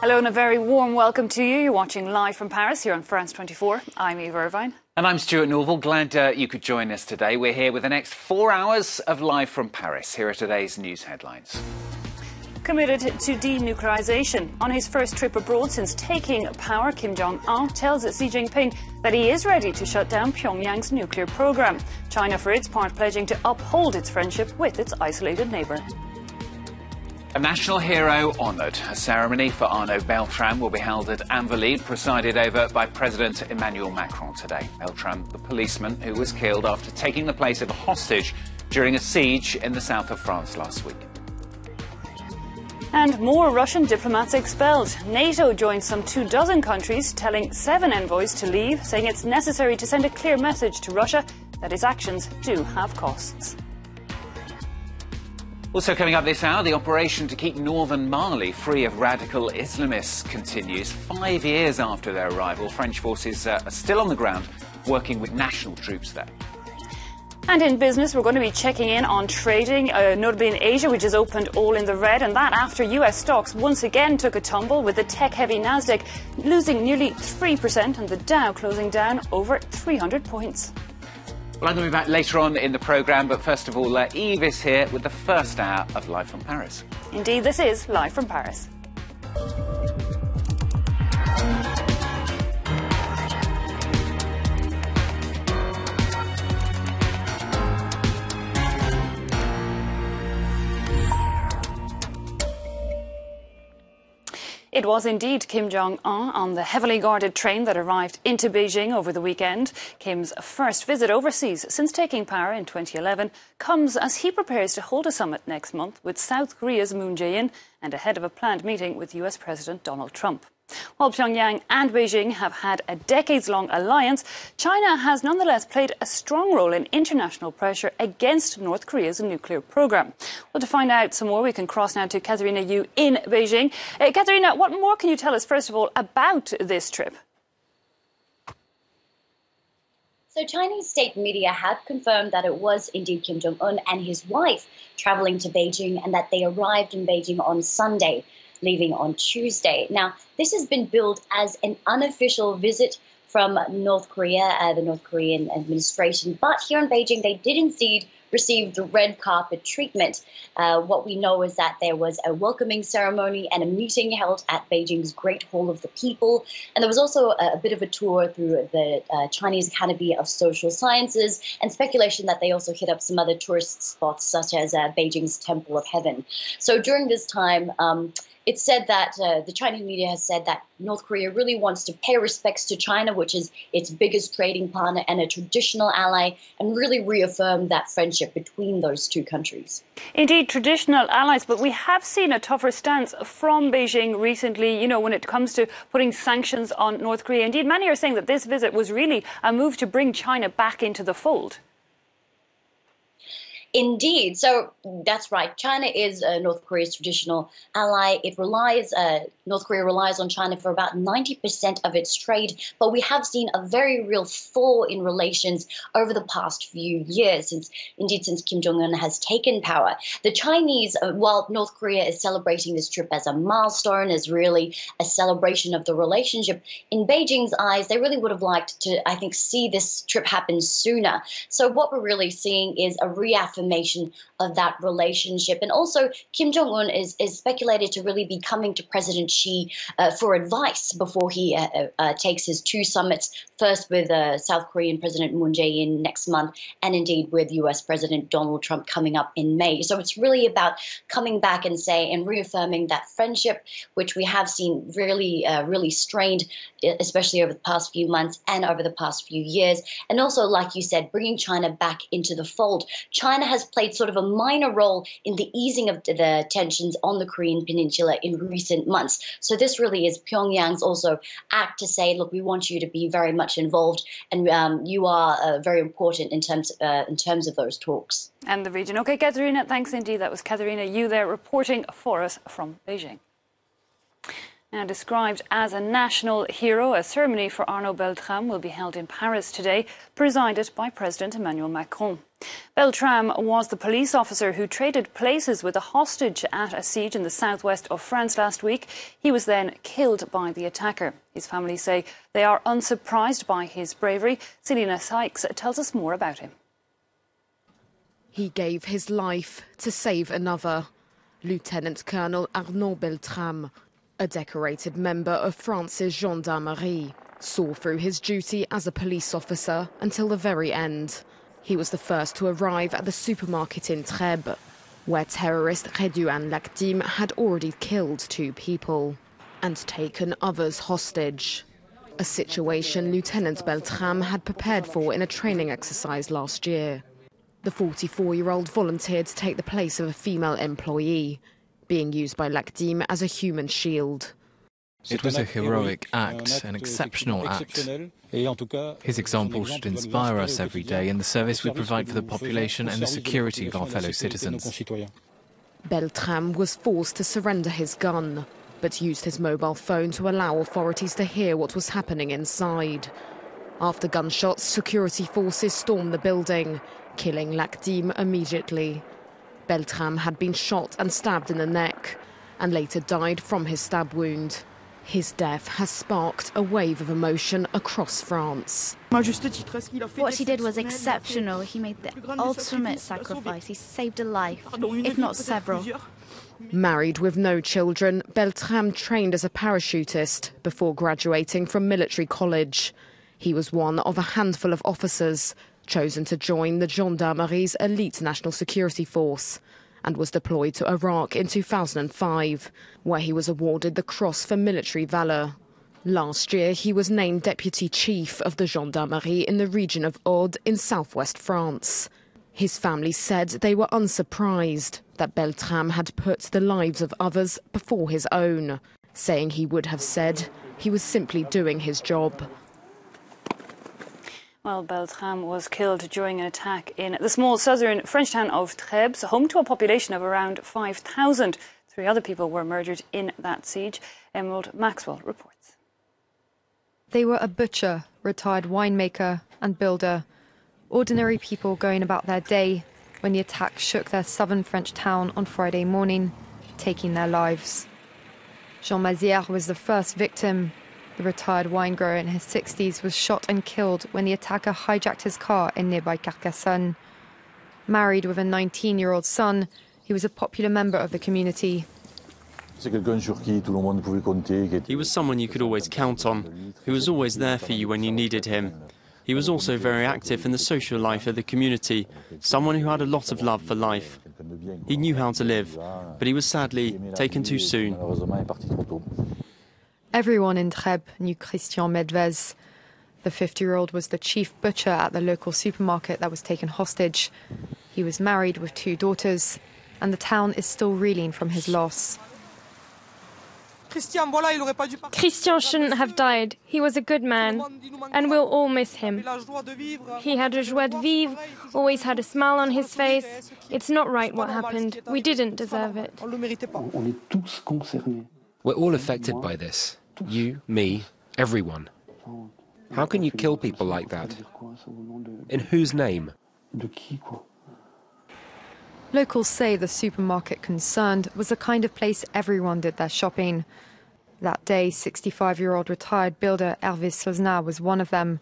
Hello and a very warm welcome to you. You're watching live from Paris here on France 24. I'm Eva Irvine. And I'm Stuart Norval. Glad you could join us today. We're here with the next 4 hours of Live from Paris. Here are today's news headlines. Committed to denuclearization. On his first trip abroad since taking power, Kim Jong-un tells Xi Jinping that he is ready to shut down Pyongyang's nuclear program. China, for its part, pledging to uphold its friendship with its isolated neighbour. A national hero honoured. A ceremony for Arnaud Beltrame will be held at Invalides, presided over by President Emmanuel Macron today. Beltrame, the policeman who was killed after taking the place of a hostage during a siege in the south of France last week. And more Russian diplomats expelled. NATO joined some 24 countries, telling 7 envoys to leave, saying it's necessary to send a clear message to Russia that its actions do have costs. Also coming up this hour, the operation to keep northern Mali free of radical Islamists continues. 5 years after their arrival, French forces are still on the ground, working with national troops there. And in business, we're going to be checking in on trading, notably in Asia, which has opened all in the red, and that after US stocks once again took a tumble, with the tech-heavy Nasdaq losing nearly 3% and the Dow closing down over 300 points. Well, I'm going to be back later on in the programme, but first of all, Eve is here with the first hour of Live from Paris. Indeed, this is Live from Paris. It was indeed Kim Jong-un on the heavily guarded train that arrived into Beijing over the weekend. Kim's first visit overseas since taking power in 2011 comes as he prepares to hold a summit next month with South Korea's Moon Jae-in and ahead of a planned meeting with US President Donald Trump. While Pyongyang and Beijing have had a decades-long alliance, China has nonetheless played a strong role in international pressure against North Korea's nuclear program. Well, to find out some more, we can cross now to Katharina Yu in Beijing. Katharina, what more can you tell us, first of all, about this trip? So Chinese state media have confirmed that it was indeed Kim Jong-un and his wife travelling to Beijing and that they arrived in Beijing on Sunday, leaving on Tuesday. Now, this has been billed as an unofficial visit from North Korea, the North Korean administration. But here in Beijing, they did indeed receive the red carpet treatment. What we know is that there was a welcoming ceremony and a meeting held at Beijing's Great Hall of the People. And there was also a bit of a tour through the Chinese Academy of Social Sciences and speculation that they also hit up some other tourist spots, such as Beijing's Temple of Heaven. So during this time, it's said that the Chinese media has said that North Korea really wants to pay respects to China, which is its biggest trading partner and a traditional ally, and really reaffirm that friendship between those two countries. Indeed, traditional allies, but we have seen a tougher stance from Beijing recently, you know, when it comes to putting sanctions on North Korea. Indeed, many are saying that this visit was really a move to bring China back into the fold. Indeed. So that's right. China is North Korea's traditional ally. North Korea relies on China for about 90% of its trade. But we have seen a very real fall in relations over the past few years, since Kim Jong-un has taken power. The Chinese, while North Korea is celebrating this trip as a milestone, as really a celebration of the relationship, in Beijing's eyes, they really would have liked to, I think, see this trip happen sooner. So what we're really seeing is a reaffirmation of that relationship. And also, Kim Jong-un is speculated to really be coming to President Xi for advice before he takes his 2 summits, first with South Korean President Moon Jae-in next month, and indeed with US President Donald Trump coming up in May. So it's really about coming back and reaffirming that friendship, which we have seen really strained, especially over the past few months and over the past few years. And also, like you said, bringing China back into the fold. China has played sort of a minor role in the easing of the tensions on the Korean Peninsula in recent months. So this really is Pyongyang's also act to say, look, we want you to be very much involved, and you are very important in terms of those talks. And the region. OK, Katharina, thanks indeed. That was Katharina Yu there reporting for us from Beijing. Now described as a national hero, a ceremony for Arnaud Beltrame will be held in Paris today, presided by President Emmanuel Macron. Beltrame was the police officer who traded places with a hostage at a siege in the southwest of France last week. He was then killed by the attacker. His family say they are unsurprised by his bravery. Selina Sykes tells us more about him. He gave his life to save another. Lieutenant Colonel Arnaud Beltrame, a decorated member of France's gendarmerie, saw through his duty as a police officer until the very end. He was the first to arrive at the supermarket in Trèbes, where terrorist Redouane Lactim had already killed 2 people and taken others hostage. A situation Lieutenant Beltrame had prepared for in a training exercise last year. The 44-year-old volunteered to take the place of a female employee, being used by Lactim as a human shield. It was a heroic act, an exceptional act. His example should inspire us every day in the service we provide for the population and the security of our fellow citizens. Beltrame was forced to surrender his gun, but used his mobile phone to allow authorities to hear what was happening inside. After gunshots, security forces stormed the building, killing Lactim immediately. Beltrame had been shot and stabbed in the neck, and later died from his stab wound. His death has sparked a wave of emotion across France. What he did was exceptional. He made the ultimate sacrifice. He saved a life, if not several. Married with no children, Beltrame trained as a parachutist before graduating from military college. He was one of a handful of officers chosen to join the gendarmerie's elite national security force, and was deployed to Iraq in 2005, where he was awarded the Cross for Military Valour. Last year, he was named deputy chief of the gendarmerie in the region of Aude in southwest France. His family said they were unsurprised that Beltrame had put the lives of others before his own, saying he would have said he was simply doing his job. Well, Beltrame was killed during an attack in the small southern French town of Trèbes, home to a population of around 5,000. 3 other people were murdered in that siege. Emerald Maxwell reports. They were a butcher, retired winemaker and builder. Ordinary people going about their day when the attack shook their southern French town on Friday morning, taking their lives. Jean Mazière was the first victim. The retired wine grower in his 60s was shot and killed when the attacker hijacked his car in nearby Carcassonne. Married with a 19-year-old son, he was a popular member of the community. He was someone you could always count on, who was always there for you when you needed him. He was also very active in the social life of the community, someone who had a lot of love for life. He knew how to live, but he was sadly taken too soon. Everyone in Trèbes knew Christian Medvez. The 50-year-old was the chief butcher at the local supermarket that was taken hostage. He was married with 2 daughters, and the town is still reeling from his loss. Christian shouldn't have died. He was a good man, and we'll all miss him. He had a joie de vivre, always had a smile on his face. It's not right what happened. We didn't deserve it. We're all affected by this. You, me, everyone. How can you kill people like that? In whose name? Locals say the supermarket concerned was the kind of place everyone did their shopping. That day, 65-year-old retired builder Hervé Sosna was one of them.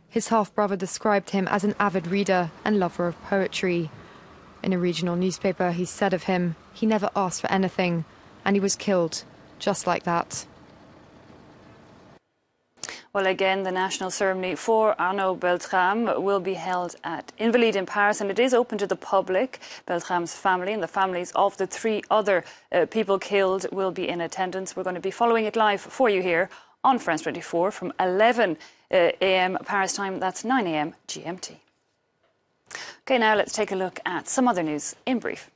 His half-brother described him as an avid reader and lover of poetry. In a regional newspaper, he said of him, he never asked for anything, and he was killed, just like that. Well, again, the national ceremony for Arnaud Beltrame will be held at Invalides in Paris, and it is open to the public. Beltrame's family and the families of the 3 other people killed will be in attendance. We're going to be following it live for you here on France 24 from 11 a.m. Paris time. That's 9 a.m. GMT. OK, now let's take a look at some other news in brief.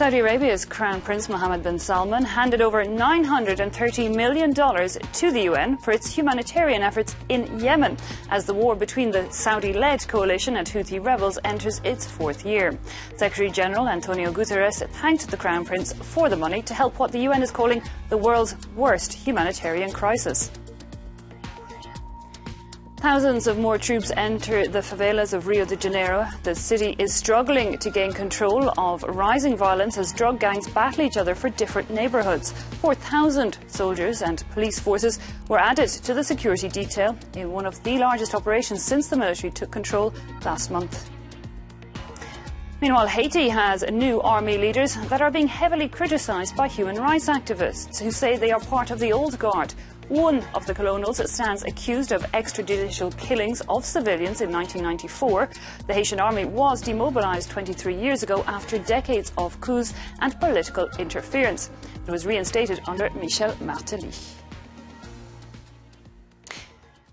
Saudi Arabia's Crown Prince Mohammed bin Salman handed over $930 million to the UN for its humanitarian efforts in Yemen as the war between the Saudi-led coalition and Houthi rebels enters its fourth year. Secretary-General Antonio Guterres thanked the Crown Prince for the money to help what the UN is calling the world's worst humanitarian crisis. Thousands of more troops enter the favelas of Rio de Janeiro. The city is struggling to gain control of rising violence as drug gangs battle each other for different neighbourhoods. 4,000 soldiers and police forces were added to the security detail in one of the largest operations since the military took control last month. Meanwhile, Haiti has new army leaders that are being heavily criticised by human rights activists who say they are part of the old guard. One of the colonels stands accused of extrajudicial killings of civilians in 1994. The Haitian army was demobilised 23 years ago after decades of coups and political interference. It was reinstated under Michel Martelly.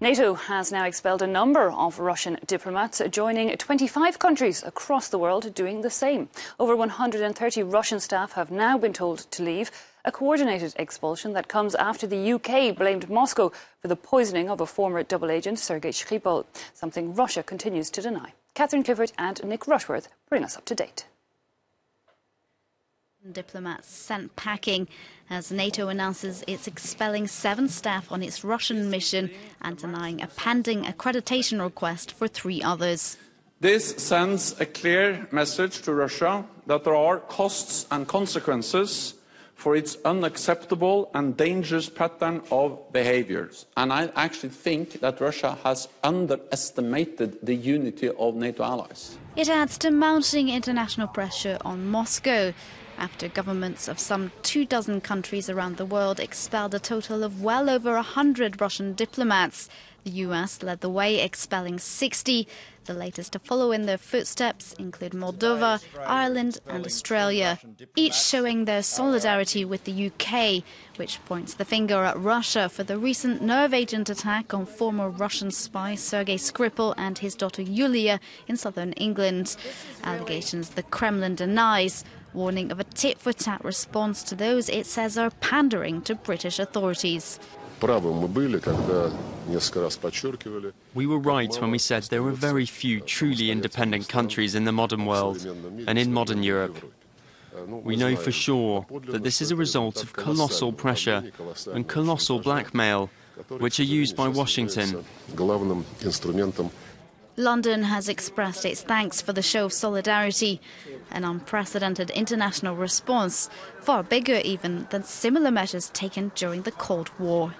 NATO has now expelled a number of Russian diplomats, joining 25 countries across the world doing the same. Over 130 Russian staff have now been told to leave, a coordinated expulsion that comes after the UK blamed Moscow for the poisoning of a former double agent, Sergei Skripal, something Russia continues to deny. Catherine Clifford and Nick Rushworth bring us up to date. Diplomats sent packing as NATO announces it's expelling 7 staff on its Russian mission and denying a pending accreditation request for 3 others. This sends a clear message to Russia that there are costs and consequences for its unacceptable and dangerous pattern of behaviours. And I actually think that Russia has underestimated the unity of NATO allies. It adds to mounting international pressure on Moscow after governments of some 24 countries around the world expelled a total of well over 100 Russian diplomats. The US led the way, expelling 60. The latest to follow in their footsteps include Moldova, Ireland and Australia, each showing their solidarity with the UK, which points the finger at Russia for the recent nerve agent attack on former Russian spy Sergei Skripal and his daughter Yulia in southern England. Allegations the Kremlin denies, warning of a tit-for-tat response to those it says are pandering to British authorities. We were right when we said there were very few truly independent countries in the modern world and in modern Europe. We know for sure that this is a result of colossal pressure and colossal blackmail, which are used by Washington. London has expressed its thanks for the show of solidarity, an unprecedented international response, far bigger even than similar measures taken during the Cold War.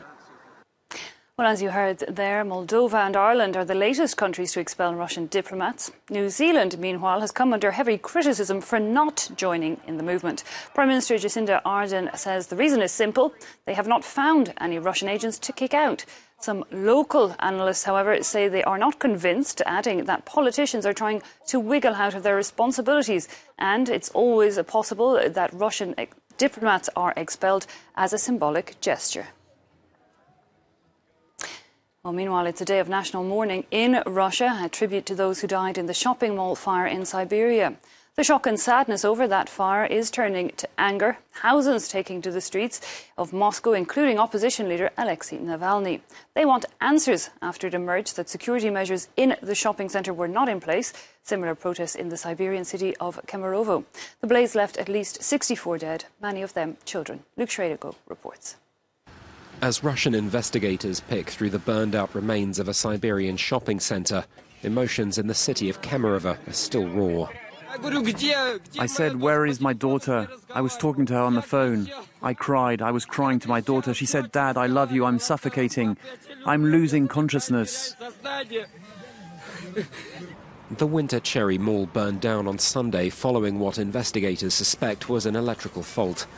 Well, as you heard there, Moldova and Ireland are the latest countries to expel Russian diplomats. New Zealand, meanwhile, has come under heavy criticism for not joining in the movement. Prime Minister Jacinda Ardern says the reason is simple. They have not found any Russian agents to kick out. Some local analysts, however, say they are not convinced, adding that politicians are trying to wiggle out of their responsibilities. And it's always possible that Russian diplomats are expelled as a symbolic gesture. Well, meanwhile, it's a day of national mourning in Russia, a tribute to those who died in the shopping mall fire in Siberia. The shock and sadness over that fire is turning to anger, thousands taking to the streets of Moscow, including opposition leader Alexei Navalny. They want answers after it emerged that security measures in the shopping centre were not in place. Similar protests in the Siberian city of Kemerovo. The blaze left at least 64 dead, many of them children. Luke Schradergo reports. As Russian investigators pick through the burned-out remains of a Siberian shopping centre, emotions in the city of Kemerovo are still raw. I said, "Where is my daughter?" I was talking to her on the phone. I cried. I was crying to my daughter. She said, "Dad, I love you. I'm suffocating. I'm losing consciousness." The Winter Cherry Mall burned down on Sunday following what investigators suspect was an electrical fault.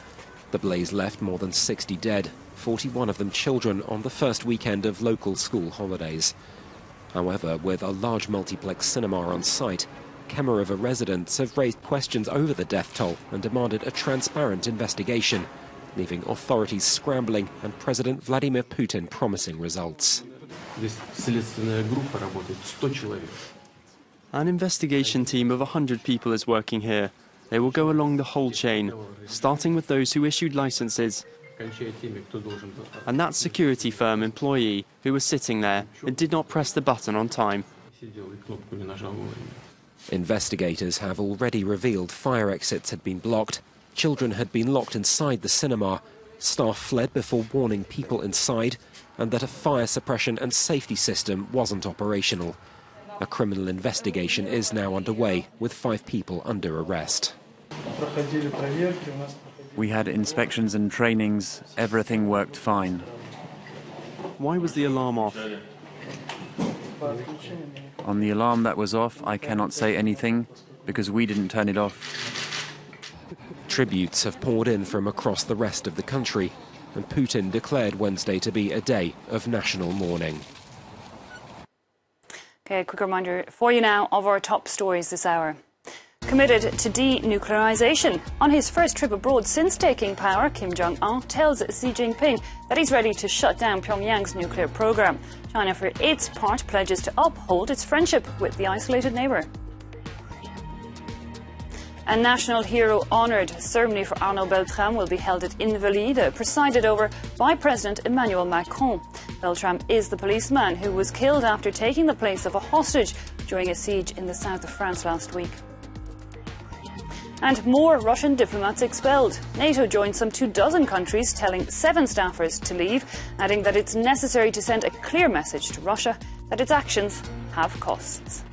The blaze left more than 60 dead, 41 of them children, on the first weekend of local school holidays. However, with a large multiplex cinema on site, Kemerovo residents have raised questions over the death toll and demanded a transparent investigation, leaving authorities scrambling and President Vladimir Putin promising results. An investigation team of 100 people is working here. They will go along the whole chain, starting with those who issued licenses and that security firm employee who was sitting there and did not press the button on time. Investigators have already revealed fire exits had been blocked, children had been locked inside the cinema, staff fled before warning people inside, and that a fire suppression and safety system wasn't operational. A criminal investigation is now underway, with 5 people under arrest. We had inspections and trainings. Everything worked fine. Why was the alarm off? On the alarm that was off, I cannot say anything because we didn't turn it off. Tributes have poured in from across the rest of the country, and Putin declared Wednesday to be a day of national mourning. Okay, a quick reminder for you now of our top stories this hour. Committed to denuclearisation. On his first trip abroad since taking power, Kim Jong-un tells Xi Jinping that he's ready to shut down Pyongyang's nuclear program. China, for its part, pledges to uphold its friendship with the isolated neighbour. A national hero honoured ceremony for Arnaud Beltrame will be held at Invalides, presided over by President Emmanuel Macron. Beltrame is the policeman who was killed after taking the place of a hostage during a siege in the south of France last week. And more Russian diplomats expelled. NATO joined some 24 countries telling 7 staffers to leave, adding that it's necessary to send a clear message to Russia that its actions have costs.